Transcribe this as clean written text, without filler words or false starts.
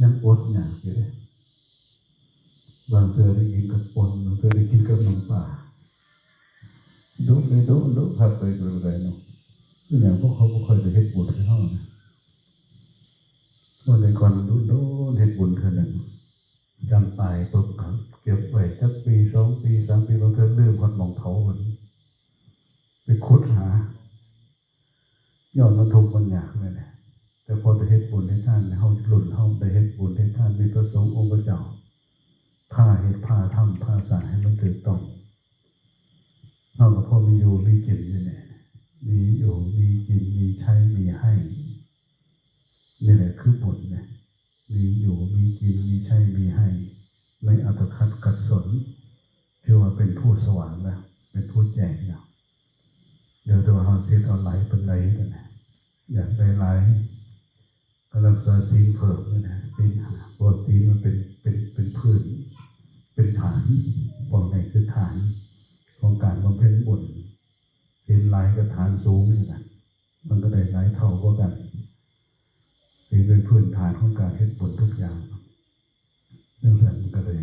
ยังอดอยากอยู่เลยบางเจอได้กินกับปนบางเจอได้กินกับน้ำปลาดุเลยดุพักไปดูเลยเนาะคืออย่างพวกเขาเคยได้เห็ดบุญให้เขานะวันในก่อนดุเห็ดบุญเท่านั้นจำตายปุ๊บเก็บไว้สักปี2 ปี3 ปีบางเทื่อลืมคนมองเผามันไปขุดหาย้อนมันทุกข์มันยากเลยเนี่ยแต่พอได้เฮ็ดบุญให้ท่านเขาหลุนเขาได้เฮ็ดบุญให้ท่านมีพระสงฆ์องค์พระเจ้าผ้าเฮ็ดผ้าทำผ้าสายให้มันถูกต้องเราก็พอมีอยู่มีกินอยู่เนี่ยมีอยู่มีกินมีใช้มีให้นี่แหละคือบุญเนี่ยมีอยู่มีกินมีใช้มีให้ไม่อัตคัดกัดสนคือว่าเป็นผู้สว่างแล้วเป็นผู้แจ้งแล้วเดี๋ยวตัวเราเสียเอาไหลเป็นไหลกันนะอยากได้ไหลก็รักษาศีลเพิ่มเลยนะศีลเพราะศีลมันเป็นพื้นเป็นฐานบอกในคือฐานของการบำเพ็ญบุญศีลไหลกับฐานสูงนี่นะมันก็ได้ไหลเท่ากันศีลเป็นพื้นฐานของการเฮ็ดบุญทุกอย่างเรื่องนั้นก็เลย